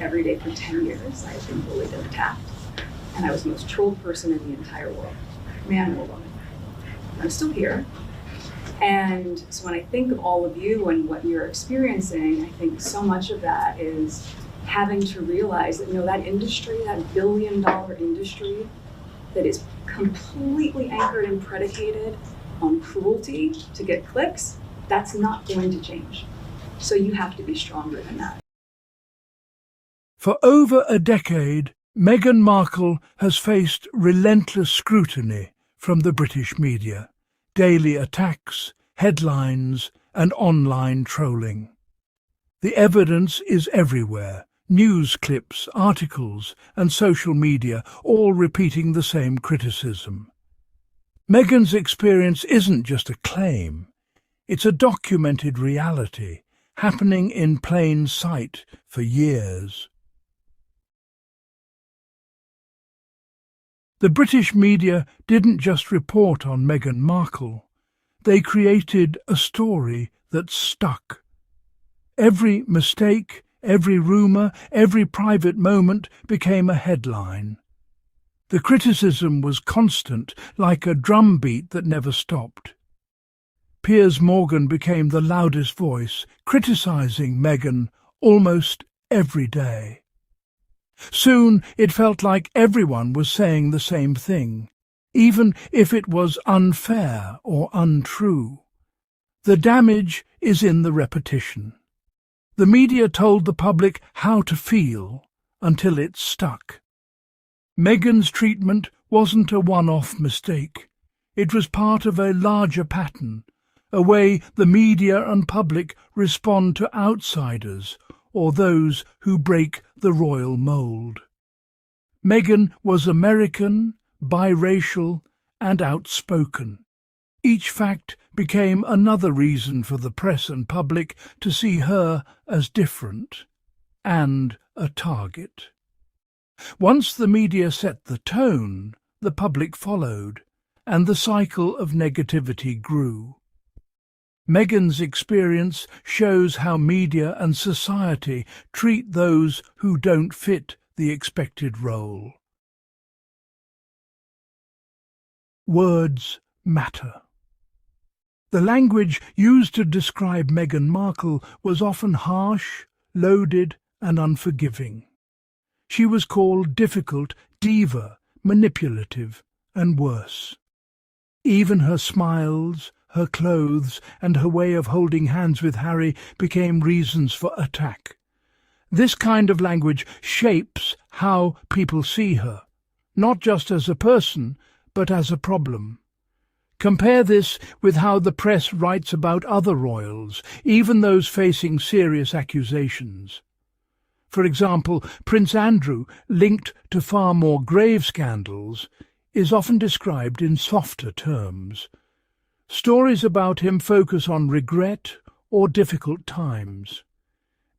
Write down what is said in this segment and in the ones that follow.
every day for 10 years. I have been bullied and attacked, and I was the most trolled person in the entire world, man or woman. I'm still here. And so when I think of all of you and what you're experiencing, I think so much of that is having to realize that, that industry, that billion-dollar industry that is completely anchored and predicated on cruelty to get clicks, that's not going to change. So you have to be stronger than that. For over a decade, Meghan Markle has faced relentless scrutiny from the British media, daily attacks, headlines, and online trolling. The evidence is everywhere. News clips, articles, and social media all repeating the same criticism. Meghan's experience isn't just a claim. It's a documented reality, happening in plain sight for years. The British media didn't just report on Meghan Markle. They created a story that stuck. Every mistake, every rumour, every private moment became a headline. The criticism was constant, like a drumbeat that never stopped. Piers Morgan became the loudest voice, criticising Meghan almost every day. Soon it felt like everyone was saying the same thing, even if it was unfair or untrue. The damage is in the repetition. The media told the public how to feel until it stuck. Meghan's treatment wasn't a one-off mistake. It was part of a larger pattern, a way the media and public respond to outsiders or those who break the royal mould. Meghan was American, biracial, and outspoken. Each fact became another reason for the press and public to see her as different and a target. Once the media set the tone, the public followed, and the cycle of negativity grew. Meghan's experience shows how media and society treat those who don't fit the expected role. Words matter. The language used to describe Meghan Markle was often harsh, loaded, and unforgiving. She was called difficult, diva, manipulative, and worse. Even her smiles, her clothes, and her way of holding hands with Harry became reasons for attack. This kind of language shapes how people see her, not just as a person, but as a problem. Compare this with how the press writes about other royals, even those facing serious accusations. For example, Prince Andrew, linked to far more grave scandals, is often described in softer terms. Stories about him focus on regret or difficult times.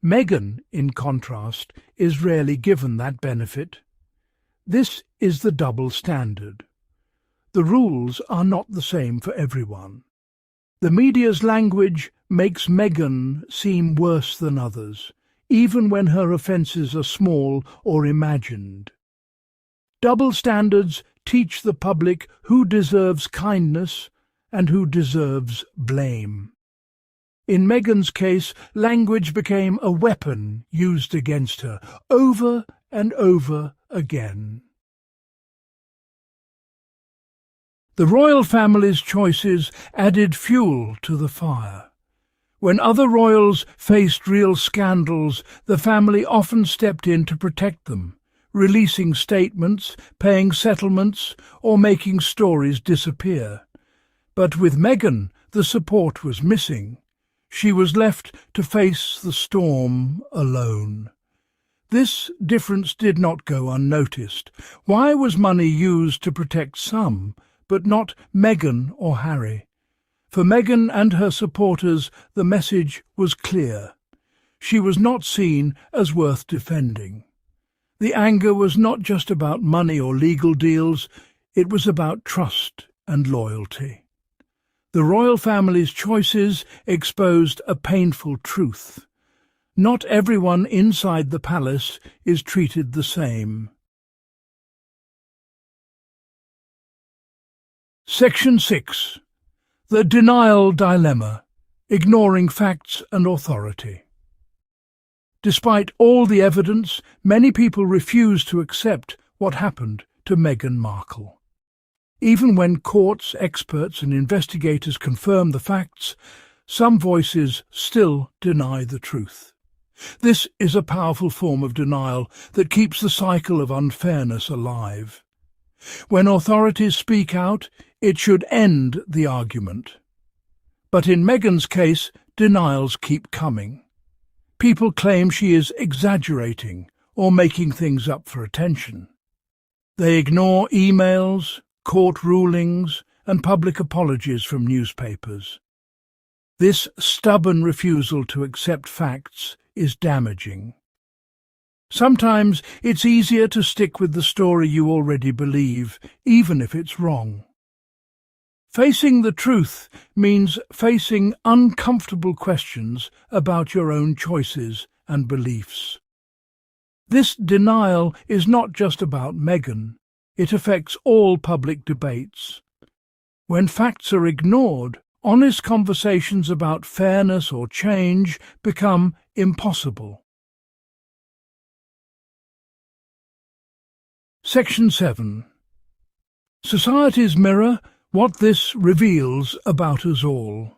Meghan, in contrast, is rarely given that benefit. This is the double standard. The rules are not the same for everyone. The media's language makes Meghan seem worse than others, even when her offences are small or imagined. Double standards teach the public who deserves kindness and who deserves blame. In Meghan's case, language became a weapon used against her, over and over again. The royal family's choices added fuel to the fire. When other royals faced real scandals, the family often stepped in to protect them, releasing statements, paying settlements, or making stories disappear. But with Meghan, the support was missing. She was left to face the storm alone. This difference did not go unnoticed. Why was money used to protect some, but not Meghan or Harry? For Meghan and her supporters, the message was clear. She was not seen as worth defending. The anger was not just about money or legal deals, it was about trust and loyalty. The royal family's choices exposed a painful truth. Not everyone inside the palace is treated the same. Section 6. The denial dilemma, ignoring facts and authority. Despite all the evidence, many people refuse to accept what happened to Meghan Markle. Even when courts, experts and investigators confirm the facts, some voices still deny the truth. This is a powerful form of denial that keeps the cycle of unfairness alive. When authorities speak out, it should end the argument. But in Meghan's case, denials keep coming. People claim she is exaggerating or making things up for attention. They ignore emails, court rulings, and public apologies from newspapers. This stubborn refusal to accept facts is damaging. Sometimes it's easier to stick with the story you already believe, even if it's wrong. Facing the truth means facing uncomfortable questions about your own choices and beliefs. This denial is not just about Meghan. It affects all public debates. When facts are ignored, honest conversations about fairness or change become impossible. Section 7. Society's mirror, what this reveals about us all.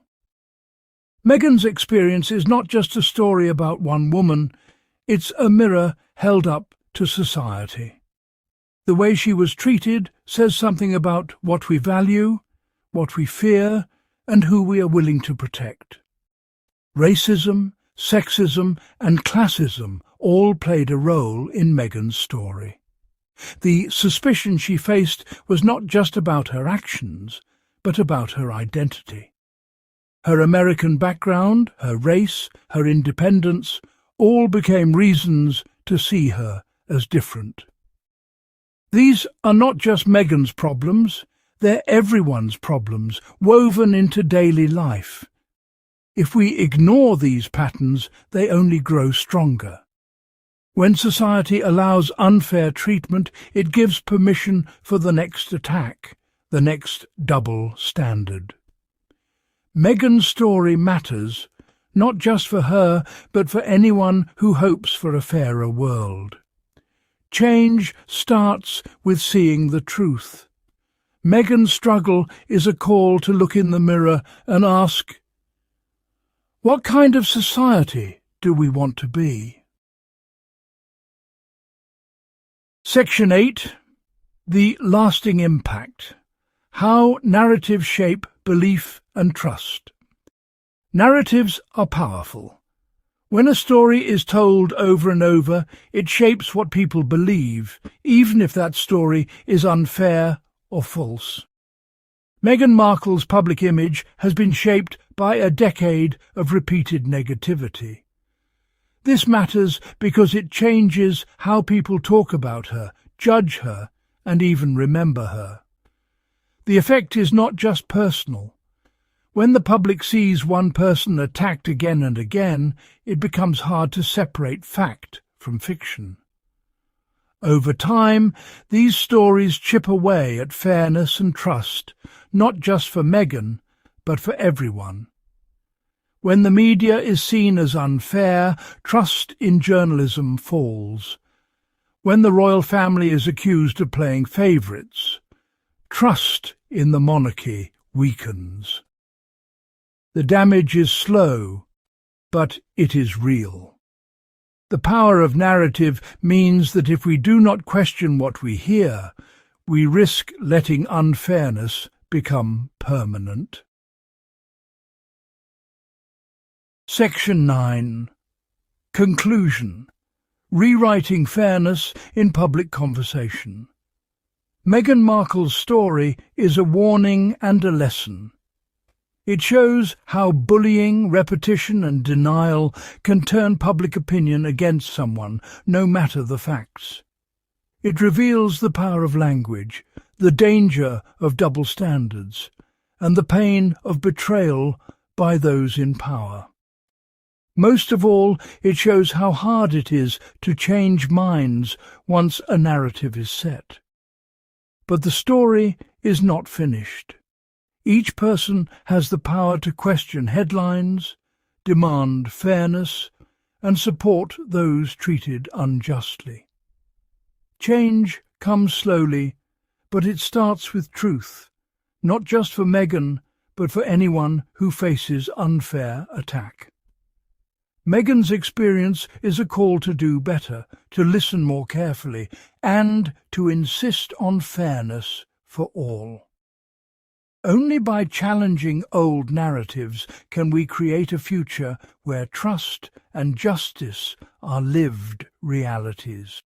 Meghan's experience is not just a story about one woman, it's a mirror held up to society. The way she was treated says something about what we value, what we fear, and who we are willing to protect. Racism, sexism, and classism all played a role in Meghan's story. The suspicion she faced was not just about her actions, but about her identity. Her American background, her race, her independence, all became reasons to see her as different. These are not just Meghan's problems, they're everyone's problems, woven into daily life. If we ignore these patterns, they only grow stronger. When society allows unfair treatment, it gives permission for the next attack, the next double standard. Meghan's story matters, not just for her, but for anyone who hopes for a fairer world. Change starts with seeing the truth. Meghan's struggle is a call to look in the mirror and ask, what kind of society do we want to be? Section 8. The lasting impact. How narratives shape belief and trust. Narratives are powerful. When a story is told over and over, it shapes what people believe, even if that story is unfair or false. Meghan Markle's public image has been shaped by a decade of repeated negativity. This matters because it changes how people talk about her, judge her, and even remember her. The effect is not just personal. When the public sees one person attacked again and again, it becomes hard to separate fact from fiction. Over time, these stories chip away at fairness and trust, not just for Meghan, but for everyone. When the media is seen as unfair, trust in journalism falls. When the royal family is accused of playing favourites, trust in the monarchy weakens. The damage is slow, but it is real. The power of narrative means that if we do not question what we hear, we risk letting unfairness become permanent. Section 9. Conclusion. Rewriting fairness in public conversation. Meghan Markle's story is a warning and a lesson. It shows how bullying, repetition and denial can turn public opinion against someone, no matter the facts. It reveals the power of language, the danger of double standards, and the pain of betrayal by those in power. Most of all, it shows how hard it is to change minds once a narrative is set. But the story is not finished. Each person has the power to question headlines, demand fairness, and support those treated unjustly. Change comes slowly, but it starts with truth, not just for Meghan, but for anyone who faces unfair attack. Meghan's experience is a call to do better, to listen more carefully, and to insist on fairness for all. Only by challenging old narratives can we create a future where trust and justice are lived realities.